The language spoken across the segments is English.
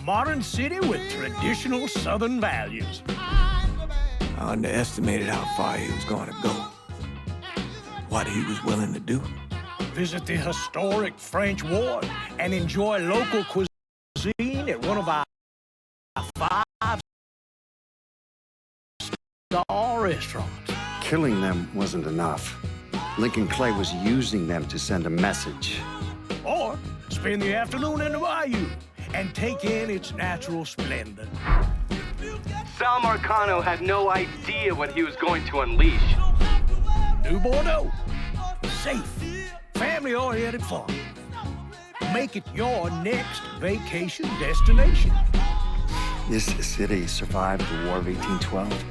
modern city with traditional Southern values. I underestimated how far he was going to go. What he was willing to do. Visit the historic French Ward and enjoy local cuisine at one of our 5-star restaurants. Killing them wasn't enough. Lincoln Clay was using them to send a message. Or spend the afternoon in the bayou and take in its natural splendor. Sal Marcano had no idea what he was going to unleash. New Bordeaux. Safe, family-oriented fun. Make it your next vacation destination. This city survived the War of 1812,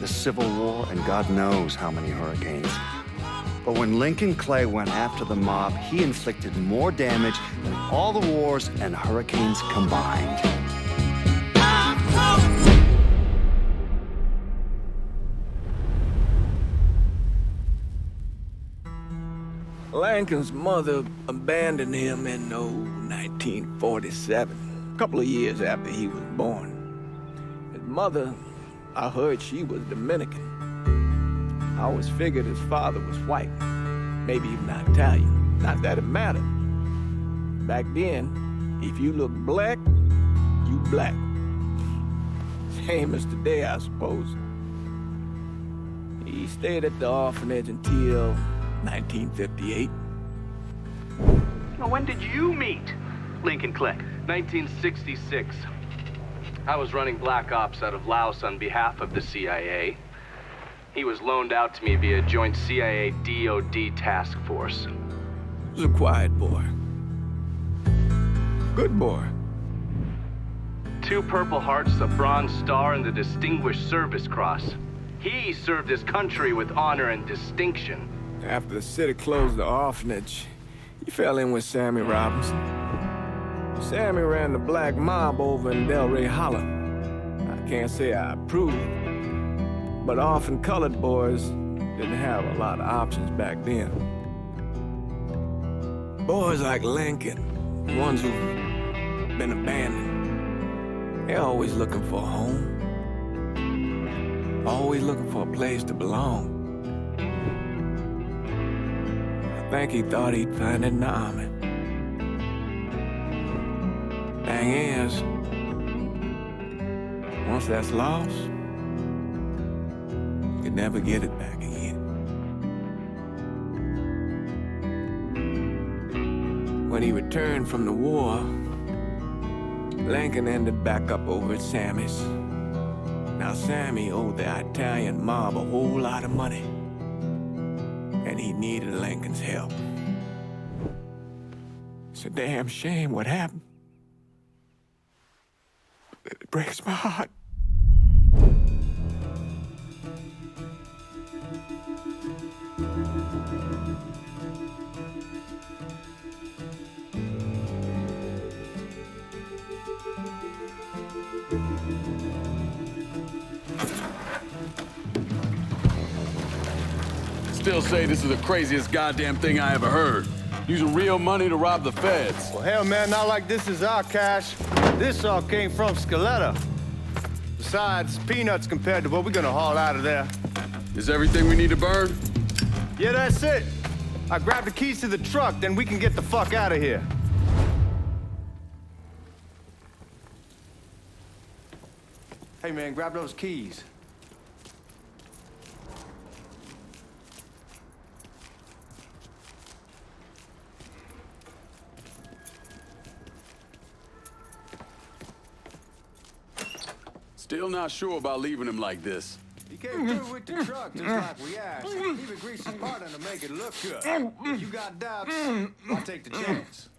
the Civil War, and God knows how many hurricanes. But when Lincoln Clay went after the mob, he inflicted more damage than all the wars and hurricanes combined. Lincoln's mother abandoned him in 1947, a couple of years after he was born. His mother, I heard she was Dominican. I always figured his father was white, maybe even Italian. Not that it mattered. Back then, if you looked black, you black. Same as today, I suppose. He stayed at the orphanage until 1958. Now, when did you meet Lincoln Clay? 1966. I was running Black Ops out of Laos on behalf of the CIA. He was loaned out to me via joint CIA-DOD task force. He was a quiet boy. Good boy. 2 Purple Hearts, a Bronze Star, and the Distinguished Service Cross. He served his country with honor and distinction. After the city closed the orphanage, he fell in with Sammy Robinson. Sammy ran the black mob over in Delray Hollow. I can't say I approve, but orphan colored boys didn't have a lot of options back then. Boys like Lincoln, ones who've been abandoned, they're always looking for a home. Always looking for a place to belong. I think he thought he'd find it in the army. Thing is, once that's lost, you can never get it back again. When he returned from the war, Lincoln ended back up over at Sammy's. Now, Sammy owed the Italian mob a whole lot of money, and he needed Lincoln's help. It's a damn shame what happened. It breaks my heart. Still say this is the craziest goddamn thing I ever heard. Using real money to rob the feds. Well, hell, man, not like this is our cash. This all came from Scaletta. Besides, peanuts compared to what we're gonna haul out of there. Is everything we need to burn? Yeah, that's it. I grabbed the keys to the truck, then we can get the fuck out of here. Hey, man, grab those keys. Still not sure about leaving him like this. He came through with the truck just like we asked. Even greased his partner to make it look good. If you got doubts, I'll take the chance.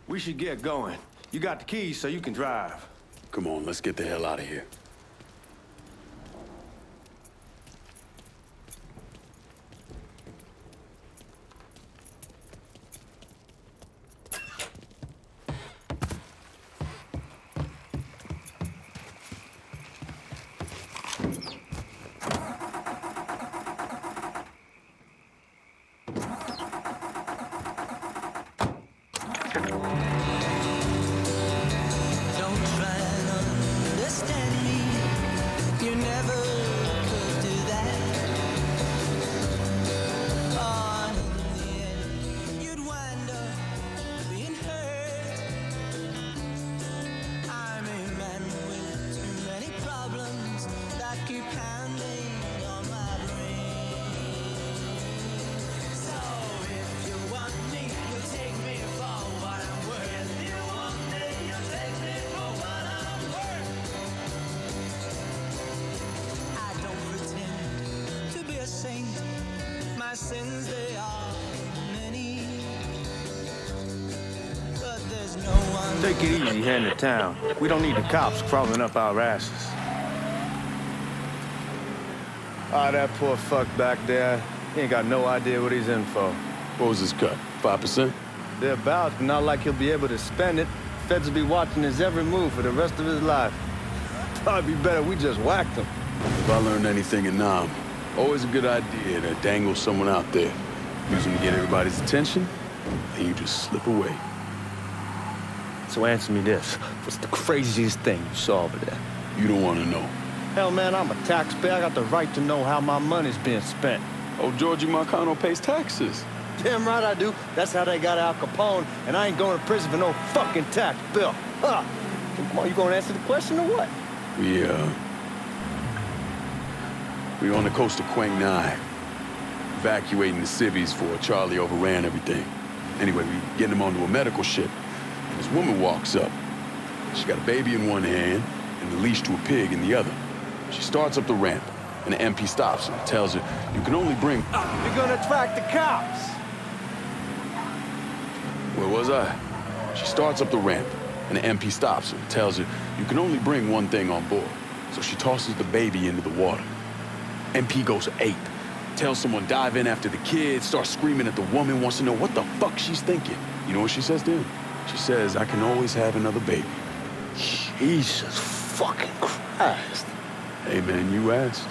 We should get going. You got the keys so you can drive. Come on, let's get the hell out of here. sins they are many, but there's no one. Take it easy heading to town. We don't need the cops crawling up our asses. Ah, that poor fuck back there. He ain't got no idea what he's in for. What was his cut? 5%? Thereabouts, but not like he'll be able to spend it. Feds will be watching his every move for the rest of his life. Probably be better we just whacked him. If I learned anything in Nam, always a good idea to dangle someone out there. Use them to get everybody's attention, and you just slip away. So answer me this. What's the craziest thing you saw over there? You don't want to know. Hell, man, I'm a taxpayer. I got the right to know how my money's being spent. Oh, Georgie Marcano pays taxes. Damn right I do. That's how they got Al Capone, and I ain't going to prison for no fucking tax bill. Huh. Come on, you gonna answer the question or what? We on the coast of Quang Nai, evacuating the civvies for Charlie overran everything. Anyway, we getting him onto a medical ship. This woman walks up. She got a baby in one hand and the leash to a pig in the other. She starts up the ramp, and the MP stops her and tells her, you can only bring... You're gonna attract the cops. Where was I? She starts up the ramp, and the MP stops her and tells her, you can only bring one thing on board. So she tosses the baby into the water. MP goes ape, tells someone dive in after the kid, starts screaming at the woman, wants to know what the fuck she's thinking. You know what she says to him? She says, I can always have another baby. Jesus fucking Christ. Hey, man, you asked.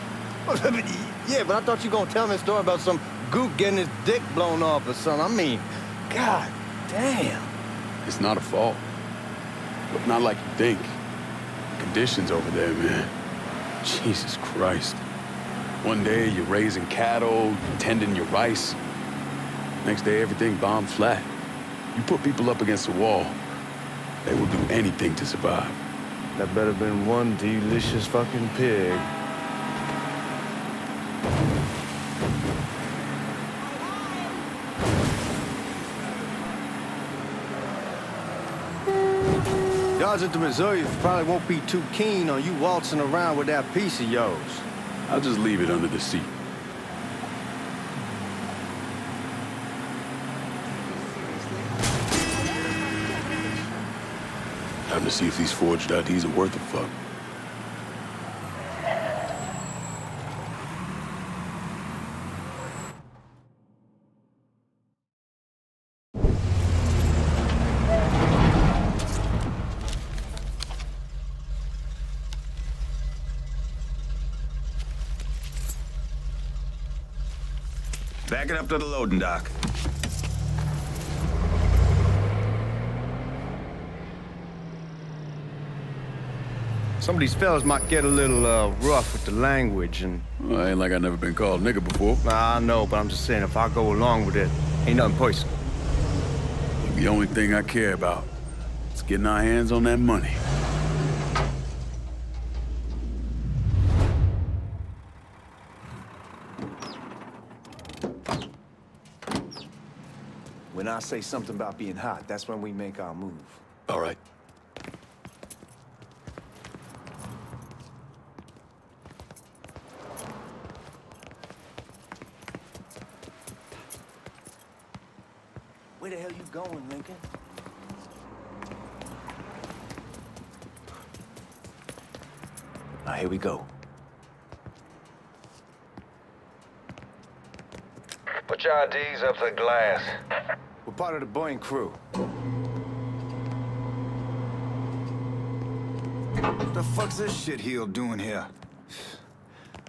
Yeah, but I thought you were gonna tell me a story about some gook getting his dick blown off or something. I mean, God damn. It's not a fault. But not like you think. Conditions over there, man. Jesus Christ. One day you're raising cattle, tending your rice. Next day everything bombed flat. You put people up against a wall, they will do anything to survive. That better been one delicious fucking pig. Y'all at the Missouri probably won't be too keen on you waltzing around with that piece of yours. I'll just leave it under the seat. Time to see if these forged IDs are worth a fuck. Back it up to the loading dock. Some of these fellas might get a little rough with the language and... Well, ain't like I never been called nigga before. Nah, I know, but I'm just saying, if I go along with it, ain't nothing personal. The only thing I care about is getting our hands on that money. When I say something about being hot, that's when we make our move. All right. Where the hell you going, Lincoln? Now, here we go. Put your IDs up to the glass. We're part of the Boeing crew. What the fuck's this shitheel doing here?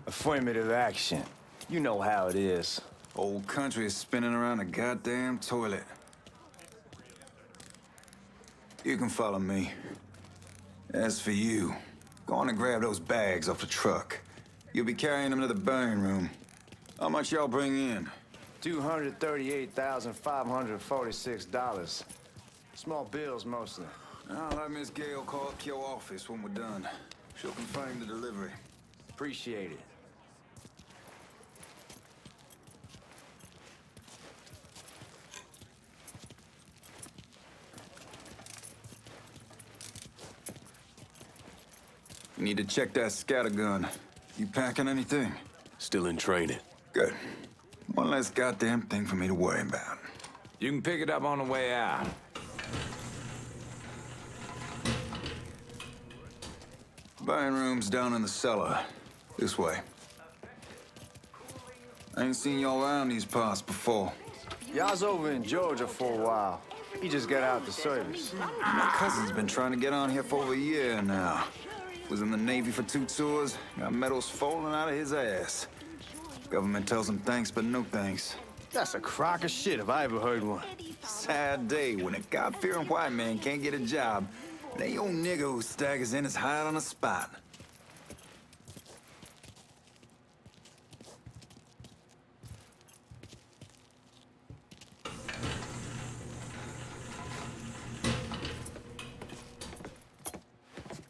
Affirmative action. You know how it is. Old country is spinning around a goddamn toilet. You can follow me. As for you, go on and grab those bags off the truck. You'll be carrying them to the burning room. How much y'all bring in? $238,546. Small bills, mostly. I'll have Miss Gale call up your office when we're done. She'll confirm the delivery. Appreciate it. You need to check that scatter gun. You packing anything? Still in training. Good. One less goddamn thing for me to worry about. You can pick it up on the way out. Burning room's down in the cellar. This way. I ain't seen y'all around these parts before. Y'all's over in Georgia for a while. He just got out the service. My cousin's been trying to get on here for over a year now. Was in the Navy for 2 tours, got medals falling out of his ass. Government tells him thanks, but no thanks. That's a crock of shit if I ever heard one. Sad day when a God-fearing white man can't get a job, and a old nigger who staggers in is hired on the spot.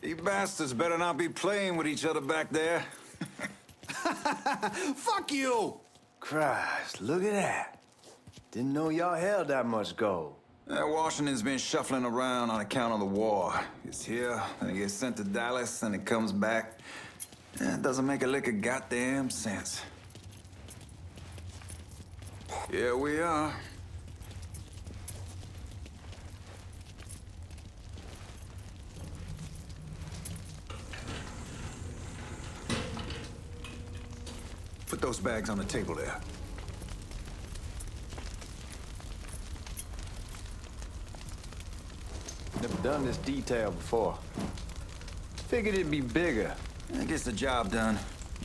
You bastards better not be playing with each other back there. Fuck you! Christ, look at that. Didn't know y'all held that much gold. Washington's been shuffling around on account of the war. It's here, and it gets sent to Dallas, and it comes back. It doesn't make a lick of goddamn sense. Here we are. Put those bags on the table there. Never done this detail before. Figured it'd be bigger. It gets the job done.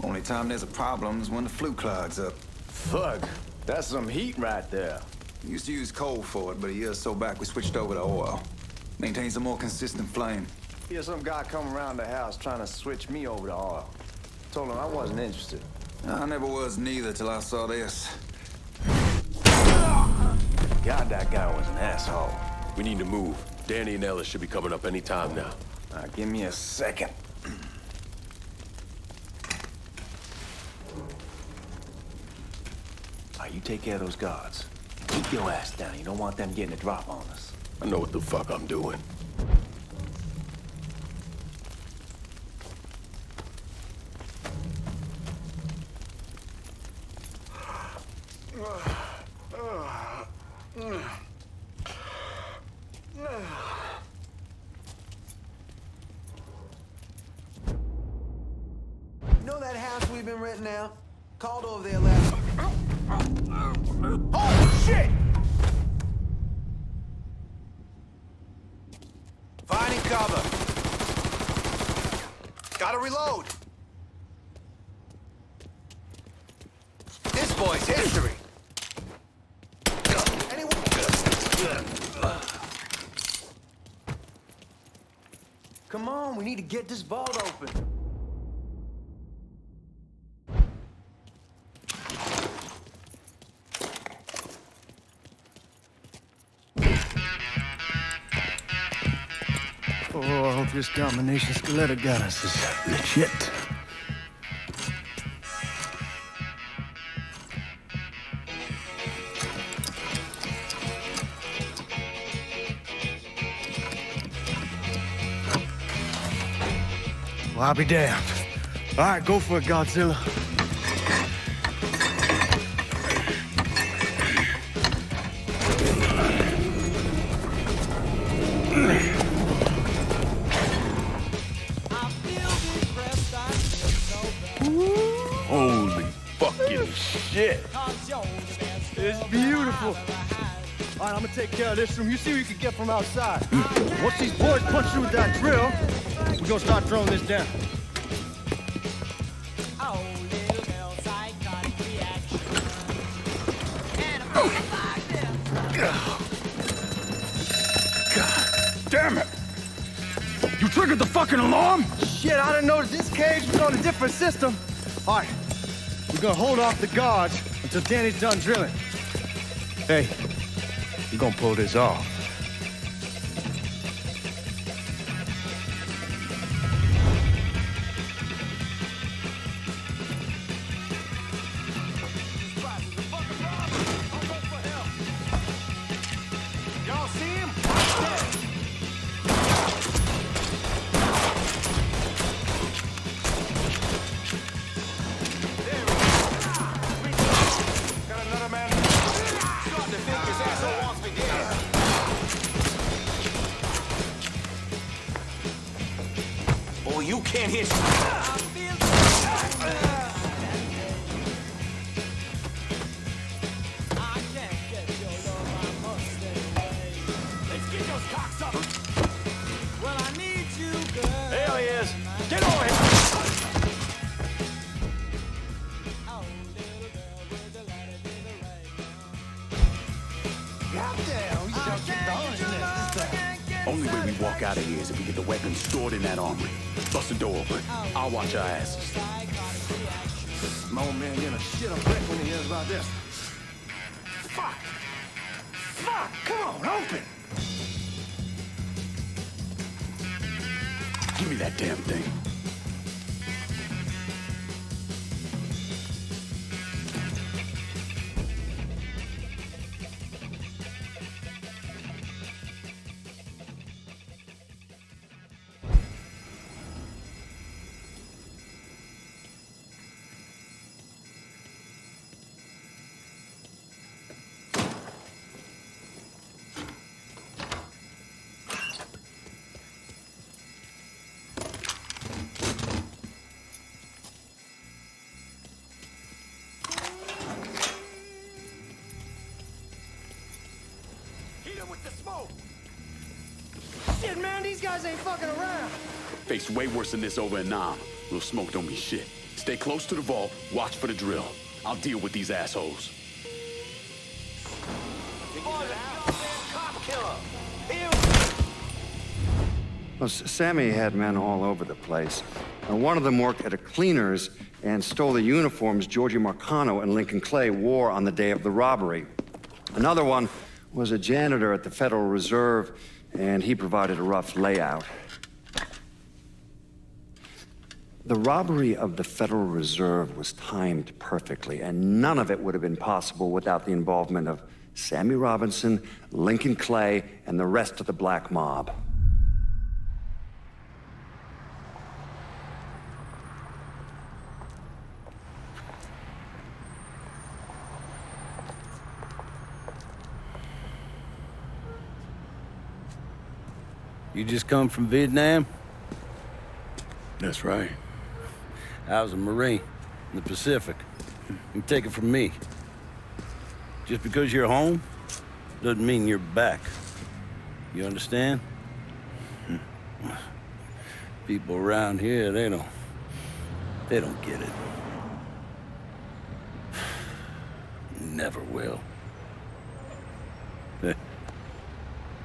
Only time there's a problem is when the flue clogs up. Fuck, that's some heat right there. We used to use coal for it, but a year or so back we switched over to oil. Maintains a more consistent flame. Here's some guy come around the house trying to switch me over to oil. Told him I wasn't interested. I never was neither till I saw this. God, that guy was an asshole. We need to move. Danny and Ellis should be coming up any time now. Give me a second. You take care of those guards. Keep your ass down. You don't want them getting a drop on us. I know what the fuck I'm doing. You know that house we've been renting out? Called over there last... Oh, shit! Finding cover. Gotta reload. This boy's history. Come on, we need to get this vault open. Oh, I hope this combination Scaletta got us is legit. Well, I'll be damned. All right, go for it, Godzilla. Holy fucking shit. It's beautiful. All right, I'm gonna take care of this room. You see what you can get from outside. Once these boys punch through with that drill, we're gonna start throwing this down. God damn it! You triggered the fucking alarm? Shit, I didn't notice this cage was on a different system. All right, we're gonna hold off the guards until Danny's done drilling. Hey, we're gonna pull this off. Y'all see him? Got another Oh, you can't hit. There he is. Get over here. Only way we walk out of here is if we get the weapons stored in that armory. Bust the door open. I'll watch our asses. My old man gonna shit a brick when he hears about this. Fuck! Fuck! Come on, open! Give me that damn thing. Shit, man, these guys ain't fucking around. Faced way worse than this over in Nam. Little smoke don't mean shit. Stay close to the vault, watch for the drill. I'll deal with these assholes. Well, Sammy had men all over the place. One of them worked at a cleaner's and stole the uniforms Georgie Marcano and Lincoln Clay wore on the day of the robbery. Another one was a janitor at the Federal Reserve, and he provided a rough layout. The robbery of the Federal Reserve was timed perfectly, and none of it would have been possible without the involvement of Sammy Robinson, Lincoln Clay, and the rest of the black mob. You just come from Vietnam? That's right. I was a Marine in the Pacific. You take it from me. Just because you're home doesn't mean you're back. You understand? People around here, they don't get it. Never will.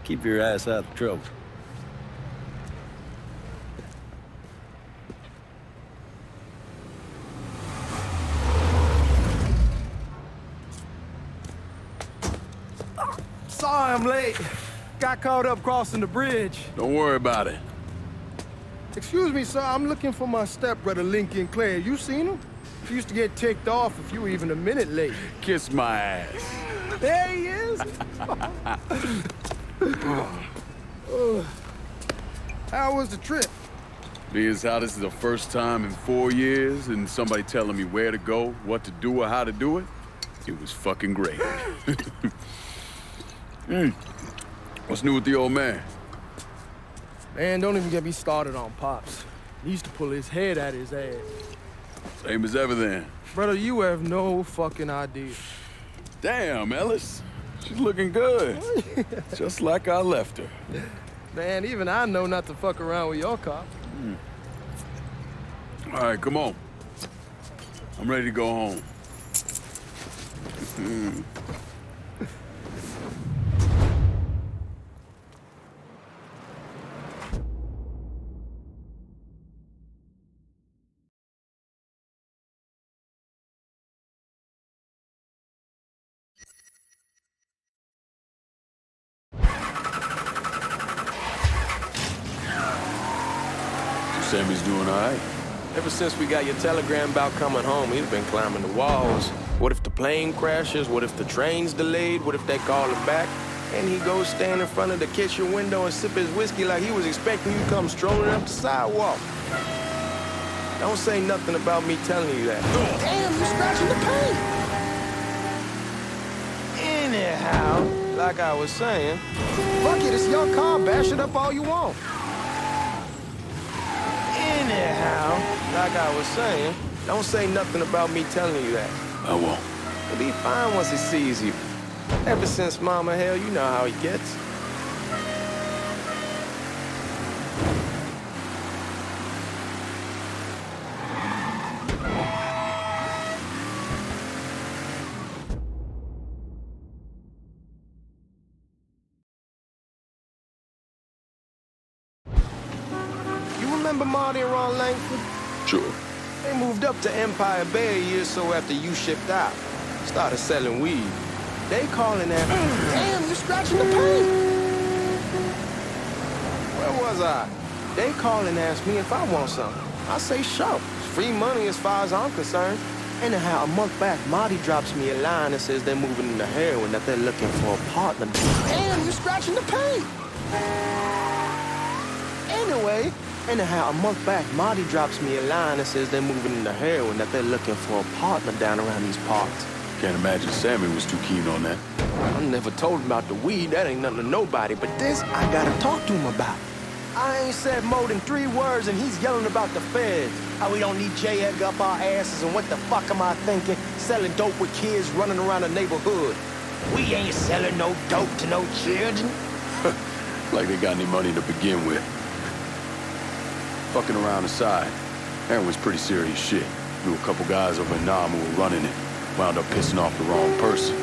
Keep your ass out of trouble. Sorry I'm late. Got caught up crossing the bridge. Don't worry about it. Excuse me, sir. I'm looking for my stepbrother, Lincoln Clay. You seen him? He used to get ticked off if you were even a minute late. Kiss my ass. There he is. How was the trip? Being as how this is the first time in 4 years and somebody telling me where to go, what to do, or how to do it, it was fucking great. What's new with the old man? Man, don't even get me started on Pops. He used to pull his head out his ass. Same as ever then. Brother, you have no fucking idea. Damn, Ellis. She's looking good. Just like I left her. Man, even I know not to fuck around with your cop. All right, come on. I'm ready to go home. Sammy's doing all right. Ever since we got your telegram about coming home, he's been climbing the walls. What if the plane crashes? What if the train's delayed? What if they call him back? And he goes stand in front of the kitchen window and sip his whiskey like he was expecting you to come strolling up the sidewalk. Don't say nothing about me telling you that. Damn, you're scratching the paint. Anyhow, like I was saying, fuck it, it's your car. Bash it up all you want. like I was saying, don't say nothing about me telling you that. I won't. He'll be fine once he sees you. Ever since Mama, hell, you know how he gets. You remember Marty and Ron Langford? Sure. They moved up to Empire Bay a year or so after you shipped out. Started selling weed. They calling that, damn, you scratching the paint. Where was I? They call and ask me if I want something. I say, sure. It's free money as far as I'm concerned. Anyhow, a month back, Marty drops me a line that says they're moving into heroin, that they're looking for a partner. Damn, you scratching the paint. Anyhow, a month back, Marty drops me a line that says they're moving into heroin, that they're looking for a partner down around these parts. Can't imagine Sammy was too keen on that. I never told him about the weed. That ain't nothing to nobody. But this, I gotta talk to him about. I ain't said more than 3 words, and he's yelling about the feds. How we don't need J. Edgar up our asses, and what the fuck am I thinking? Selling dope with kids running around the neighborhood. We ain't selling no dope to no children. Like they got any money to begin with. Fucking around aside, heroin's pretty serious shit. Knew a couple guys over in Nam who were running it. Wound up pissing off the wrong person.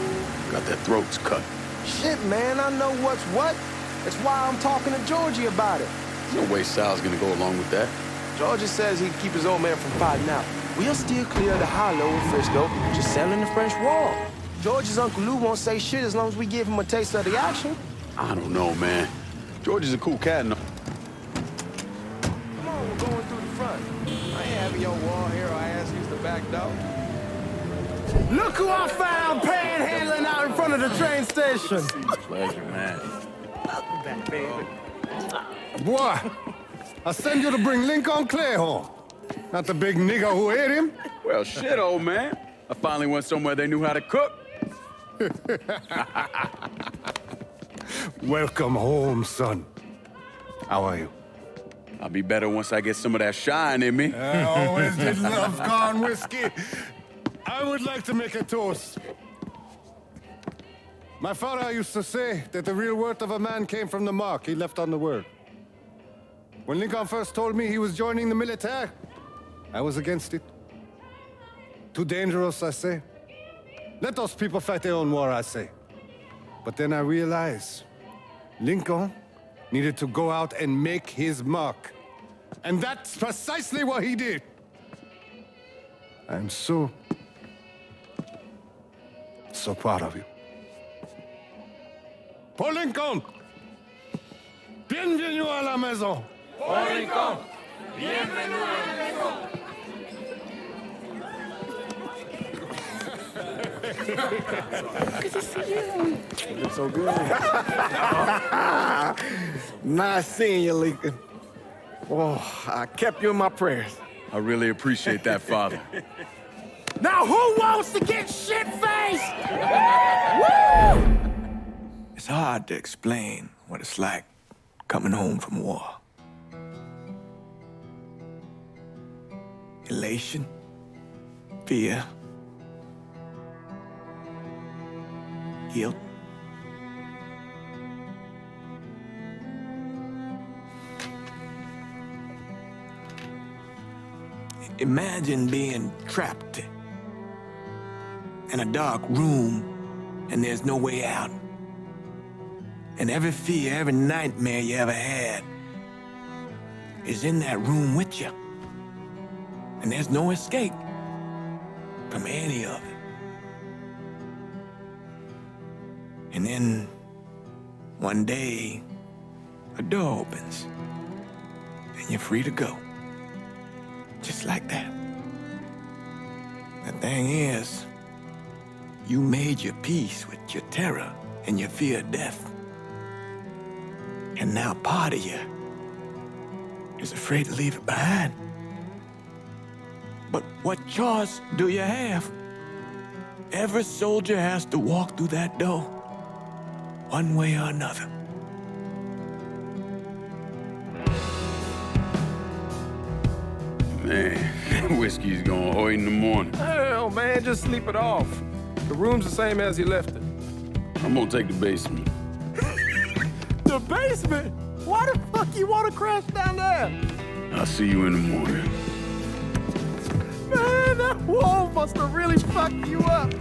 Got their throats cut. Shit, man, I know what's what. That's why I'm talking to Georgie about it. There's no way Sal's gonna go along with that. Georgie says he'd keep his old man from fighting out. We'll still clear the hollow in Frisco, just selling the French Wall. George's Uncle Lou won't say shit as long as we give him a taste of the action. I don't know, man. George is a cool cat and Come on, we're going through the front. I ain't having your war hero ass use the back door. Look who I found panhandling out in front of the train station. Pleasure, man. Welcome back, baby. Boy, I send you to bring Lincoln Clay home. Not the big nigger who ate him. Well, shit, old man. I finally went somewhere they knew how to cook. Welcome home, son. How are you? I'll be better once I get some of that shine in me. I always did love corn whiskey. I would like to make a toast. My father used to say that the real worth of a man came from the mark he left on the world. When Lincoln first told me he was joining the military, I was against it. Too dangerous, I say. Let those people fight their own war, I say. But then I realized Lincoln needed to go out and make his mark. And that's precisely what he did. I'm so proud of you. Paul Lincoln! Bienvenue à la maison! Paul Lincoln, bienvenue à la maison. Good to see you. You look so good. Nice seeing you, Lincoln. Oh, I kept you in my prayers. I really appreciate that, Father. Now who wants to get shit-faced? Woo! It's hard to explain what it's like coming home from war. Elation, fear, guilt. Imagine being trapped in a dark room and there's no way out. And every fear, every nightmare you ever had is in that room with you. And there's no escape from any of it. And then one day, a door opens and you're free to go. Just like that. The thing is, you made your peace with your terror and your fear of death. And now part of you is afraid to leave it behind. But what choice do you have? Every soldier has to walk through that door, one way or another. Man. Whiskey's gonna hurt in the morning. Hell, man, just sleep it off. The room's the same as you left it. I'm gonna take the basement. The basement? Why the fuck you want to crash down there? I'll see you in the morning. Man, that wall must have really fucked you up.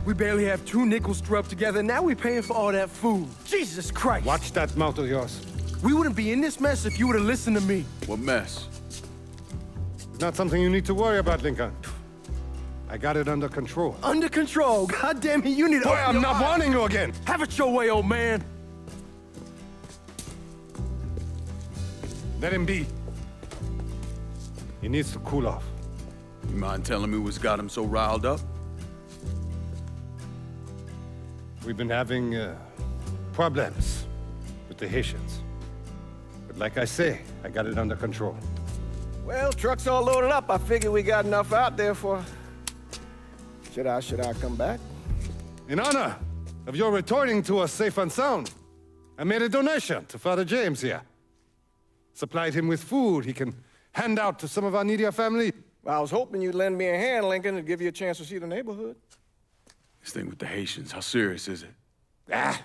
We barely have 2 nickels to rub together, and now we're paying for all that food. Jesus Christ! Watch that mouth of yours. We wouldn't be in this mess if you would have listened to me. What mess? It's not something you need to worry about, Lincoln. I got it under control. Under control? God damn it, you need to Boy, I'm not warning you again! Have it your way, old man. Let him be. He needs to cool off. You mind telling me what's got him so riled up? We've been having problems with the Haitians. But like I say, I got it under control. Well, truck's all loaded up. I figure we got enough out there for... Should I come back? In honor of your returning to us safe and sound, I made a donation to Father James here. Supplied him with food he can hand out to some of our needier family. Well, I was hoping you'd lend me a hand, Lincoln, and give you a chance to see the neighborhood. This thing with the Haitians, how serious is it? Ah,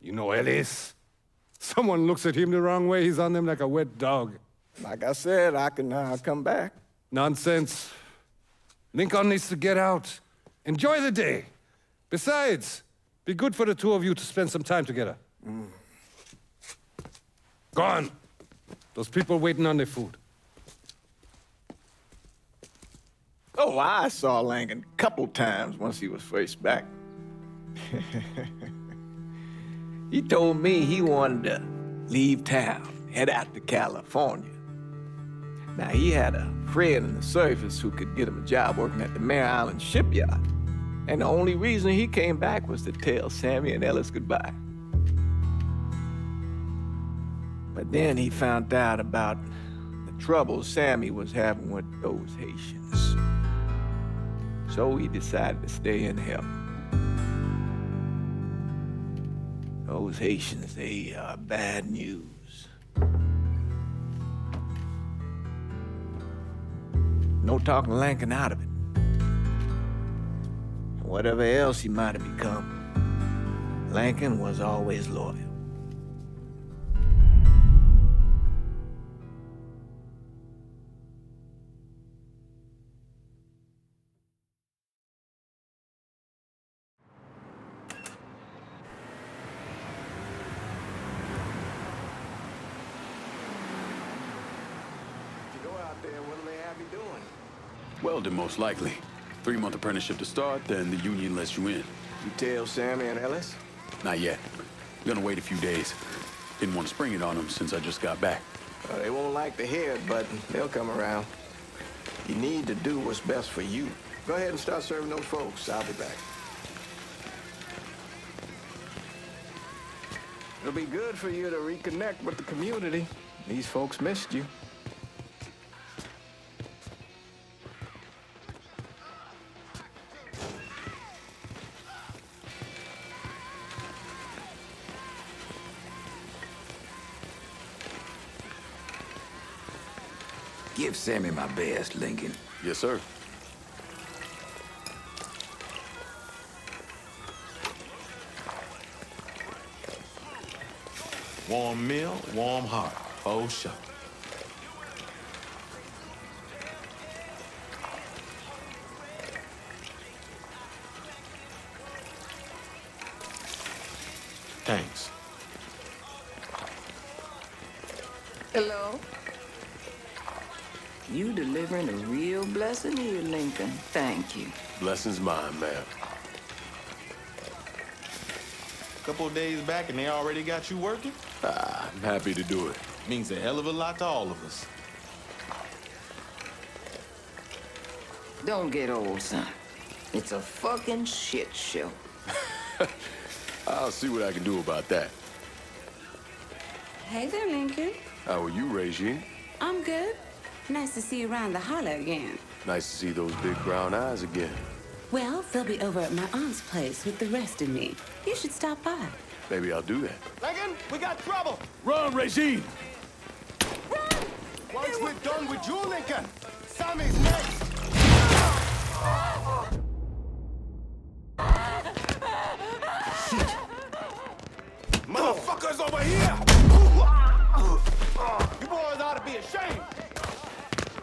you know Ellis. Someone looks at him the wrong way, he's on them like a wet dog. Like I said, I can come back. Nonsense. Lincoln needs to get out. Enjoy the day. Besides, be good for the two of you to spend some time together. Go on. Those people waiting on their food. Oh, I saw Langan a couple times once he was first back. He told me he wanted to leave town, head out to California. Now, he had a friend in the service who could get him a job working at the Mare Island shipyard. And the only reason he came back was to tell Sammy and Ellis goodbye. But then he found out about the trouble Sammy was having with those Haitians. So he decided to stay and help. Those Haitians, they are bad news. No talking Lankin out of it. Whatever else he might have become, Lankin was always loyal. Welding, most likely. 3-month apprenticeship to start, then the union lets you in. You tell Sammy and Ellis? Not yet. Gonna wait a few days. Didn't want to spring it on them since I just got back. Well, they won't like to hear it, but they'll come around. You need to do what's best for you. Go ahead and start serving those folks. I'll be back. It'll be good for you to reconnect with the community. These folks missed you. Give Sammy my best, Lincoln. Yes, sir. Warm meal, warm heart. Oh, sure. Thanks. Hello? You delivering a real blessing here, Lincoln. Thank you. Blessings mine, ma'am. Couple of days back and they already got you working? I'm happy to do it. Means a hell of a lot to all of us. Don't get old, son. It's a fucking shit show. I'll see what I can do about that. Hey there, Lincoln. How are you, Regine? I'm good. Nice to see you around the holler again. Nice to see those big brown eyes again. Well, they'll be over at my aunt's place with the rest of me. You should stop by. Maybe I'll do that. Lincoln, we got trouble. Run, Regine! Once we're done with you, Lincoln, Sammy's next. Motherfuckers over here! You boys ought to be ashamed.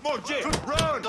More Jake, run!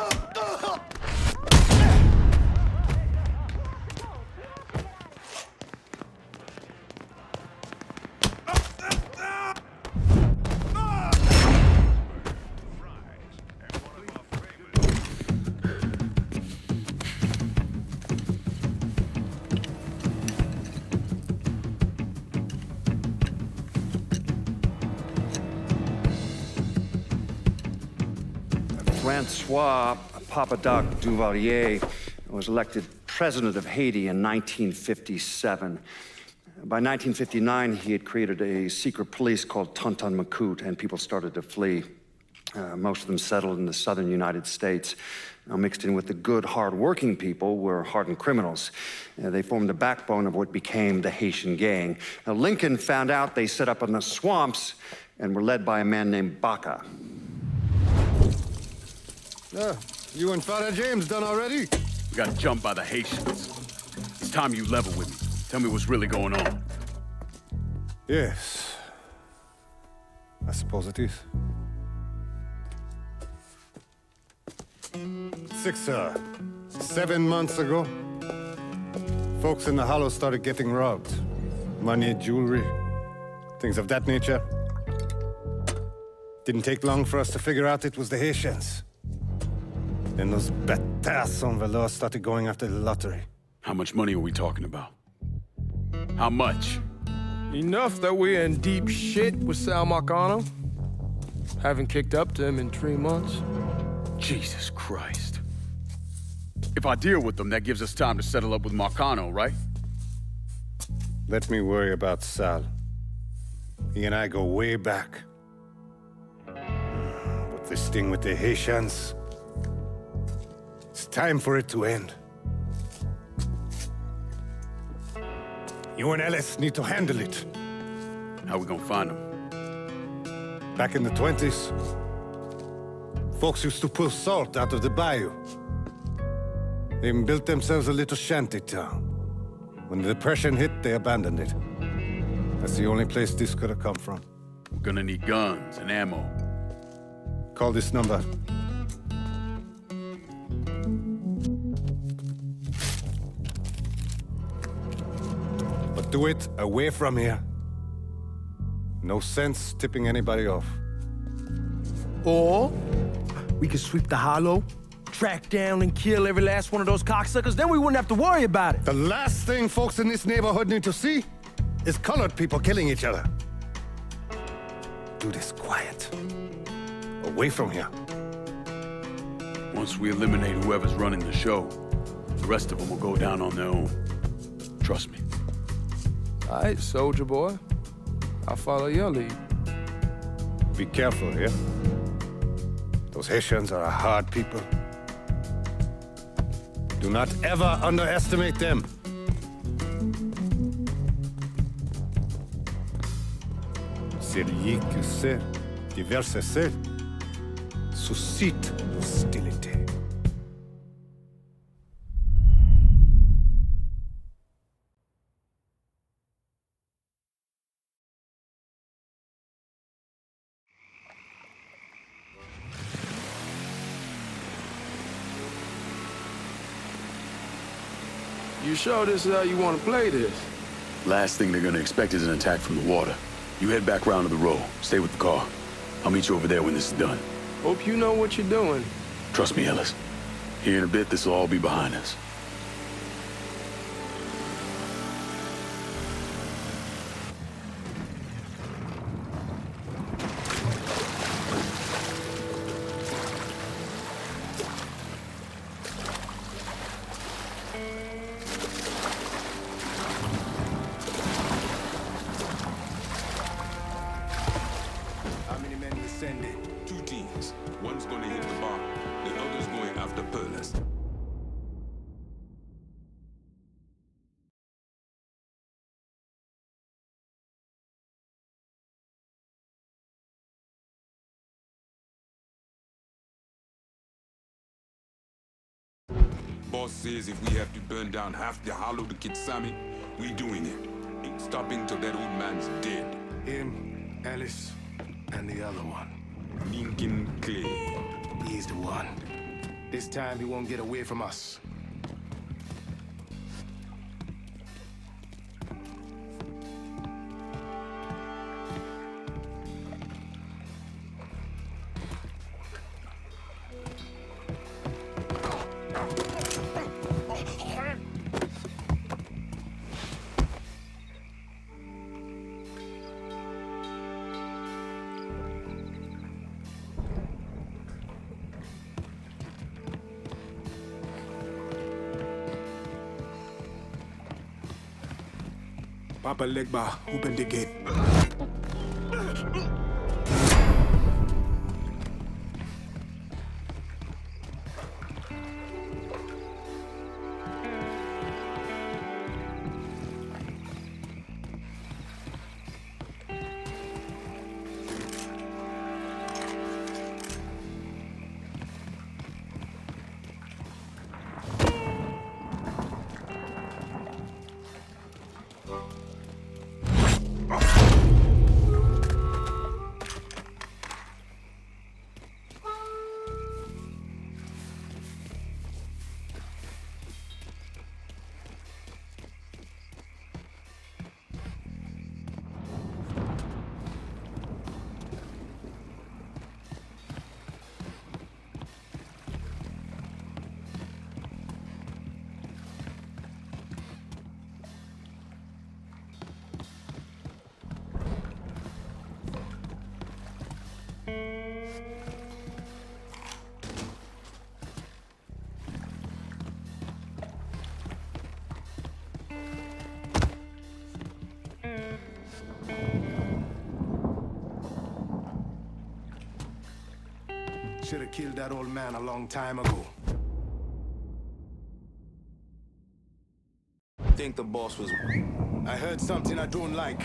Francois Papadoc Duvalier was elected president of Haiti in 1957. By 1959, he had created a secret police called Tonton Macoute, and people started to flee. Most of them settled in the southern United States. Now, mixed in with the good, hard-working people were hardened criminals. They formed the backbone of what became the Haitian gang. Now, Lincoln found out they set up in the swamps and were led by a man named Baca. You and Father James done already? We got jumped by the Haitians. It's time you level with me. Tell me what's really going on. Yes. I suppose it is. 7 months ago, folks in the Hollow started getting robbed. Money, jewelry, things of that nature. Didn't take long for us to figure out it was the Haitians. Then those bâtards on velours started going after the lottery. How much money are we talking about? How much? Enough that we're in deep shit with Sal Marcano. Haven't kicked up to him in 3 months. Jesus Christ. If I deal with them, that gives us time to settle up with Marcano, right? Let me worry about Sal. He and I go way back. But this thing with the Haitians, it's time for it to end. You and Ellis need to handle it. How we gonna find them? Back in the 20s, folks used to pull salt out of the bayou. They even built themselves a little shanty town. When the Depression hit, they abandoned it. That's the only place this could have come from. We're gonna need guns and ammo. Call this number. But do it away from here. No sense tipping anybody off. Or we could sweep the Hollow, track down and kill every last one of those cocksuckers, then we wouldn't have to worry about it. The last thing folks in this neighborhood need to see is colored people killing each other. Do this quiet. Away from here. Once we eliminate whoever's running the show, the rest of them will go down on their own. Trust me. All right, soldier boy. I'll follow your lead. Be careful here. Those Haitians are a hard people. Do not ever underestimate them. Celui qui sait diverser seul suscite hostilité. You sure this is how you want to play this? Last thing they're gonna expect is an attack from the water. You head back round to the row. Stay with the car. I'll meet you over there when this is done. Hope you know what you're doing. Trust me, Ellis. Here in a bit, this will all be behind us. How many men you sending? 2 teams. One's gonna hit the bar, the other's going after Perlas. Boss says if we have to burn down half the hollow to get Sammy, we doing it. Ain't stopping till that old man's dead. Him, Ellis, and the other one. Lincoln Clay. He's the one. This time he won't get away from us. Papa Legba, open the gate. Should have killed that old man a long time ago. Think the boss was... I heard something I don't like.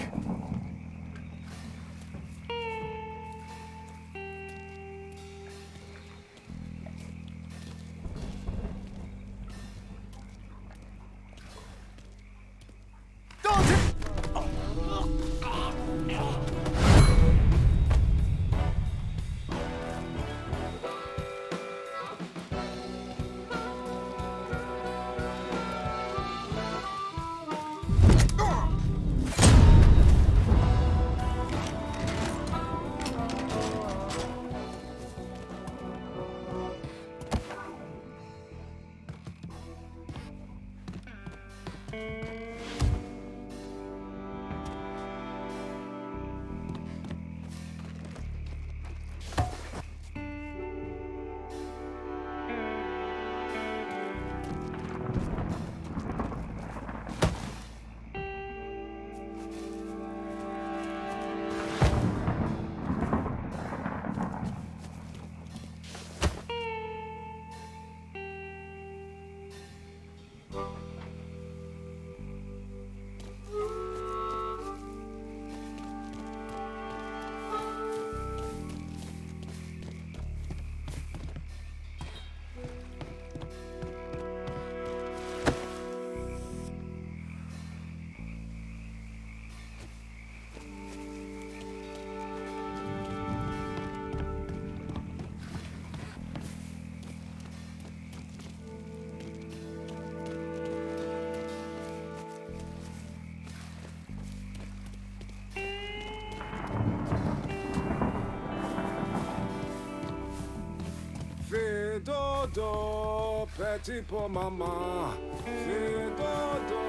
dodo, petit pour maman. Fais dodo,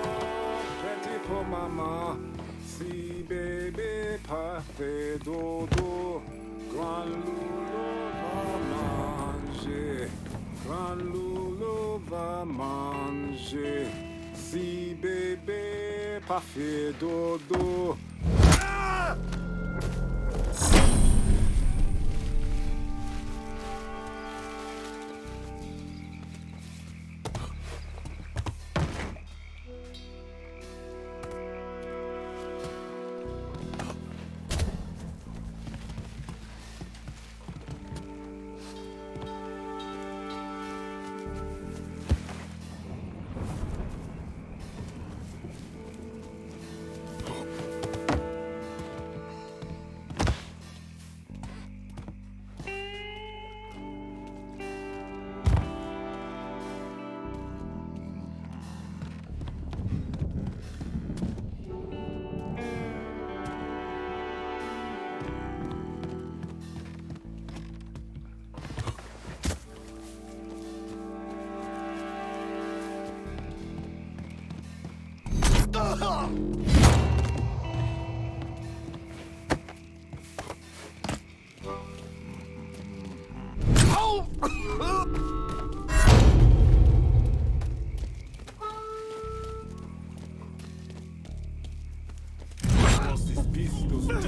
petit pour maman. Si bébé pas fait dodo, grand loulou va manger. Grand loulou va manger. Si bébé pas fait dodo. Ah!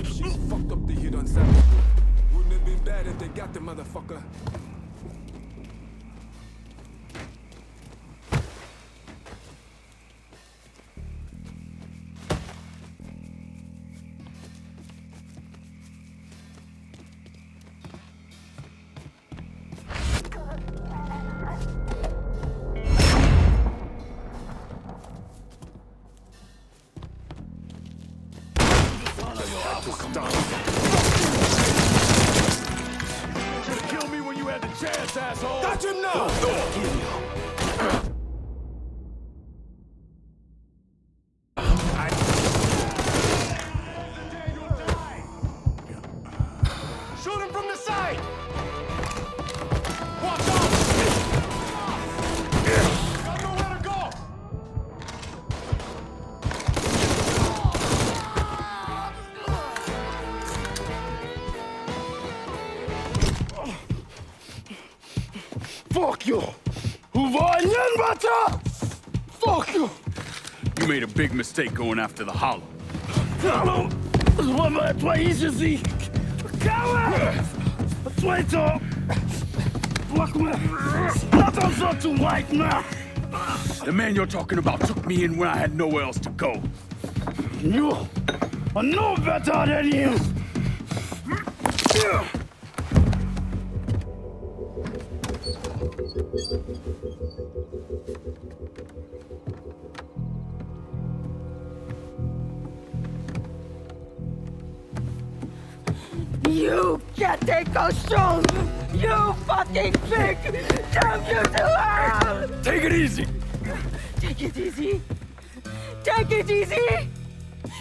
She's fucked up the hit on Saturday. Wouldn't have been bad if they got the motherfucker. Should've killed me when you had the chance, asshole! Got you now! Shoot him from the side! Watch out! Got nowhere to go! Fuck you! Who var igen, butter? Fuck you! You made a big mistake going after the Hollow. Hallo! Vad var det easy? Coward! Wait up! Fuck me! Not also too white now! The man you're talking about took me in when I had nowhere else to go. You are no better than him! You can't take those shows! You fucking pig! Damn you to hell! Take it easy! Take it easy! Take it easy!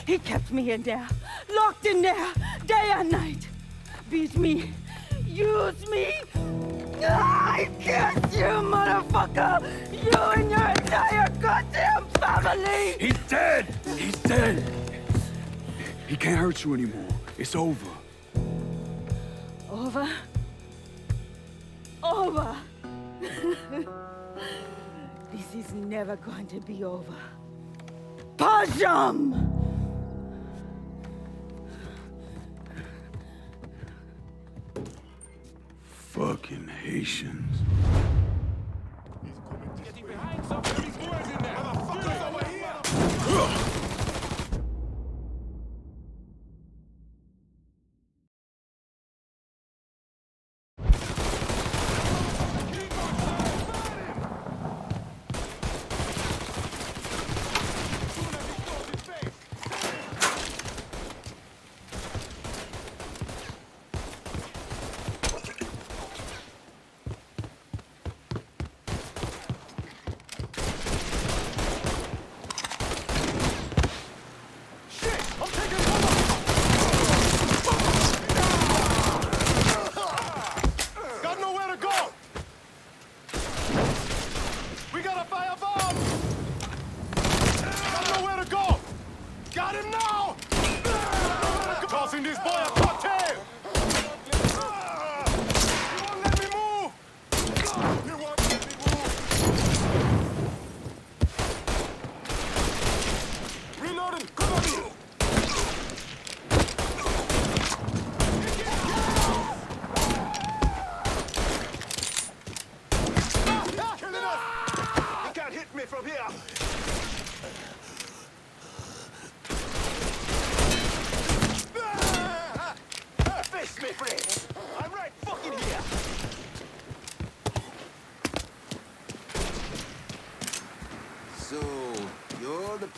He kept me in there, locked in there, day and night. Beat me, use me. I curse you, motherfucker! You and your entire goddamn family! He's dead! He's dead! He can't hurt you anymore. It's over. Over? Over! This is never going to be over. Pajam! Fucking Haitians.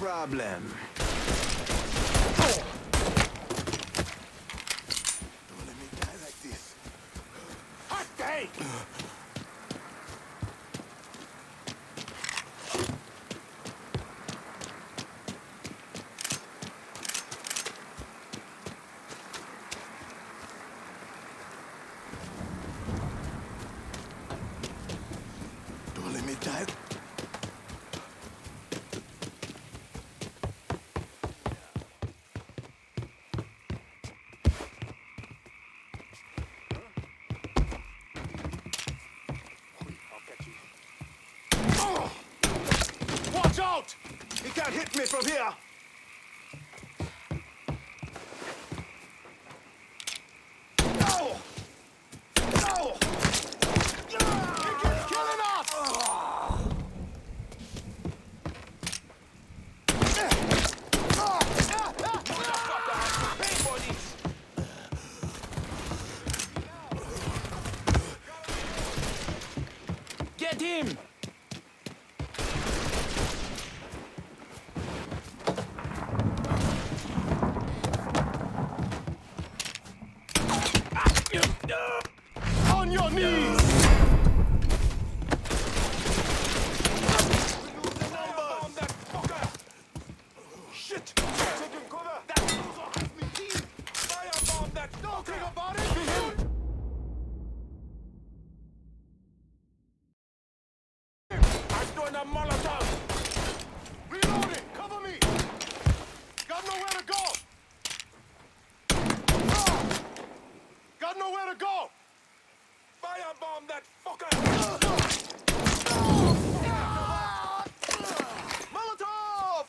problem. Don't let me die like this. Hot day! Don't let me die. Watch out! He can't hit me from here! No! No! He keeps killing us! Get him! On your knees! Shit! Taking cover! That loser has me killed! Firebomb that talking about it! I'm throwing a Molotov! Reloading! Cover me! Got nowhere to go! Got nowhere to go! Firebomb that fucker! Molotov!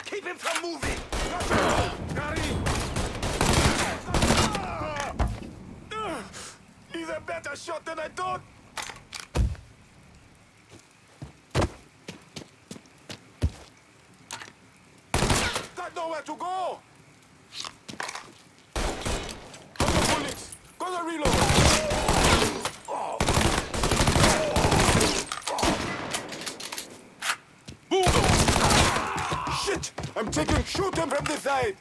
Keep him from moving! He's a better shot than I thought! Got nowhere to go! Couple bullets! Gonna reload! Boom! Shit! I'm taking shoot him from the side!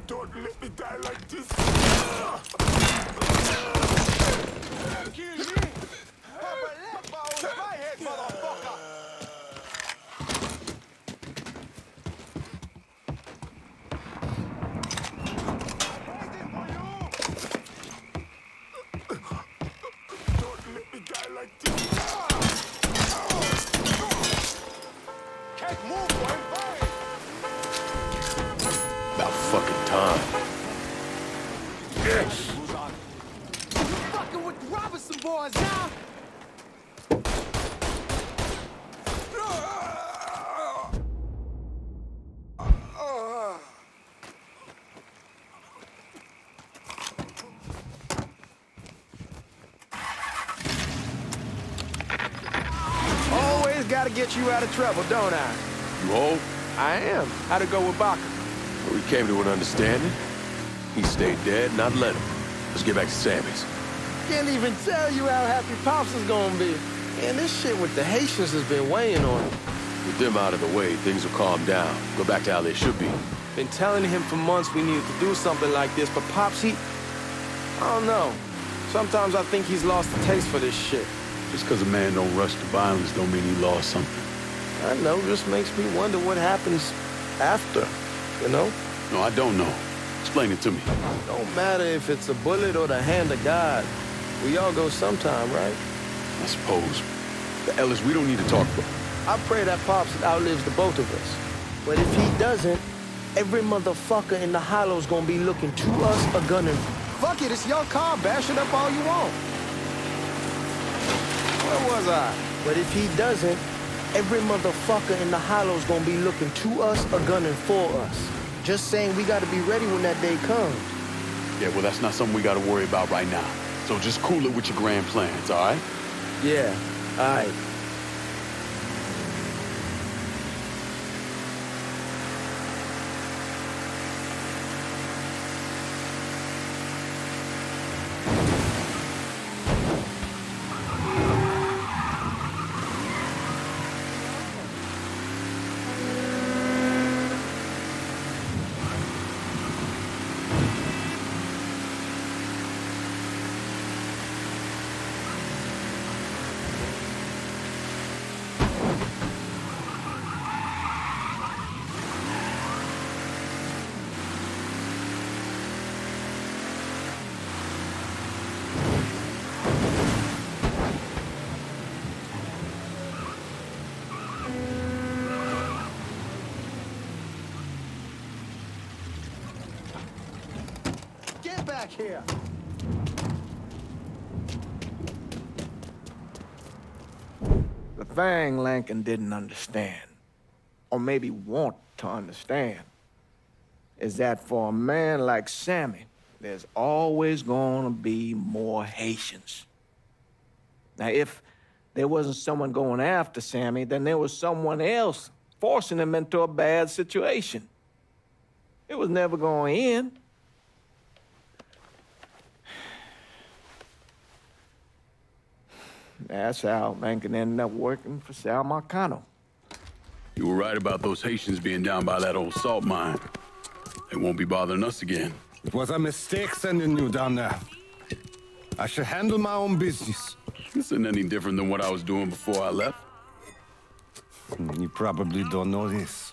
Don't let me die like this! Kill me! Papa left my head, motherfucker! Don't let me die like this! Can't move, boy! About fucking time. Yes. You fucking with the Robinson boys now? Always gotta get you out of trouble, don't I? You hold? I am. How'd it go with Baca? We came to an understanding. He stayed dead, and I'd let him. Let's get back to Sammy's. Can't even tell you how happy Pops is gonna be. Man, this shit with the Haitians has been weighing on him. With them out of the way, things will calm down. Go back to how they should be. Been telling him for months we needed to do something like this, but Pops, I don't know. Sometimes I think he's lost the taste for this shit. Just because a man don't rush to violence don't mean he lost something. I know, just makes me wonder what happens after, you know? No, I don't know. Explain it to me. Don't matter if it's a bullet or the hand of God. We all go sometime, right? I suppose. But Ellis, we don't need to talk about. I pray that Pops outlives the both of us. But if he doesn't, every motherfucker in the hollow's gonna be looking to us a gunning. Fuck it, it's your car. Bash it up all you want. Where was I? But if he doesn't, every motherfucker in the hollow's gonna be looking to us a gunning for us. Just saying we gotta be ready when that day comes. Yeah, well, that's not something we gotta worry about right now. So just cool it with your grand plans, all right? Yeah, All right. Get back here! The thing Lincoln didn't understand, or maybe want to understand, is that for a man like Sammy, there's always gonna be more Haitians. Now, if there wasn't someone going after Sammy, then there was someone else forcing him into a bad situation. It was never going to end. That's how Lincoln ended up working for Sal Marcano. You were right about those Haitians being down by that old salt mine. They won't be bothering us again. It was a mistake sending you down there. I should handle my own business. This isn't any different than what I was doing before I left. You probably don't know this.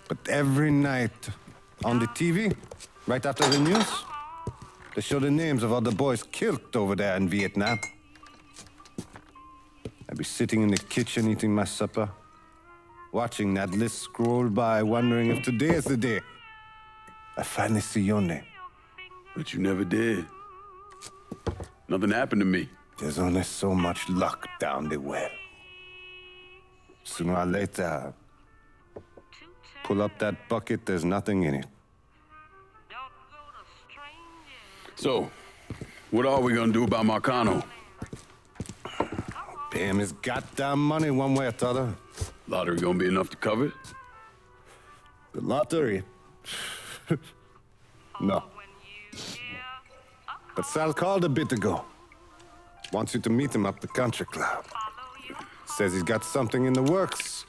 But every night on the TV, right after the news, they show the names of all the boys killed over there in Vietnam. I'd be sitting in the kitchen eating my supper, watching that list scroll by, wondering if today is the day I finally see your name. But you never did. Nothing happened to me. There's only so much luck down the well. Sooner or later, pull up that bucket, there's nothing in it. So, what are we gonna do about Marcano? Pay him his goddamn money one way or the other. Lottery gonna be enough to cover it? The lottery? No. But Sal called a bit ago. Wants you to meet him up the country club. Says he's got something in the works.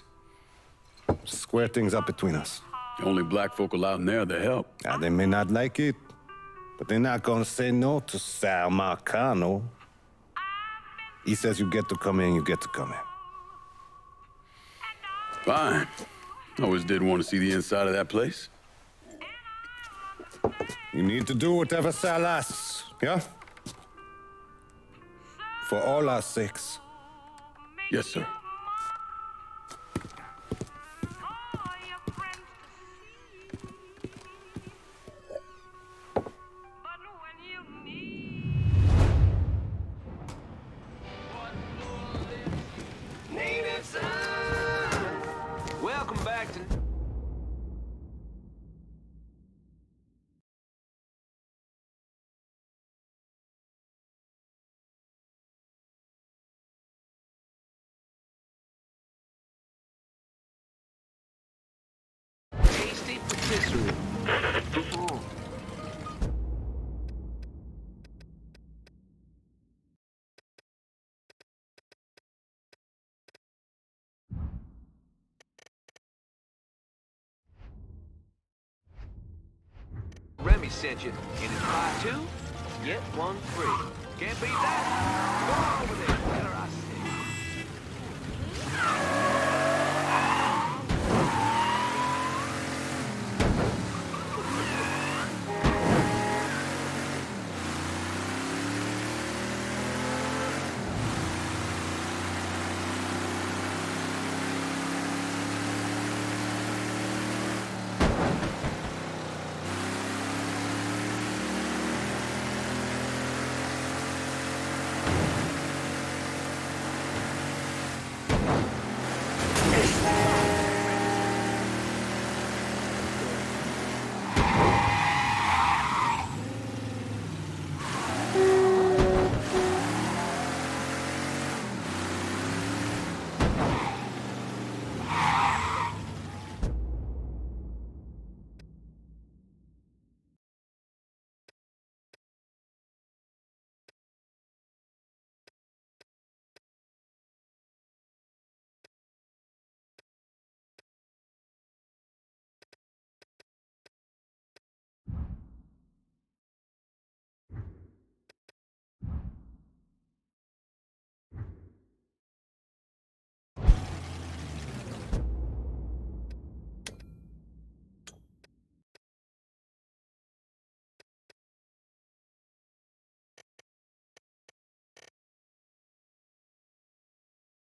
Square things up between us. The only black folk allowed in there to help. Now, they may not like it, but they're not gonna say no to Sal Marcano. He says you get to come in, you get to come in. Fine. I always did want to see the inside of that place. You need to do whatever Sal asks, yeah? For all our sakes. Yes, sir. Welcome back to... Tasty patisserie. Remy sent you, and it's buy two, get one free. Can't beat that. Go on over there.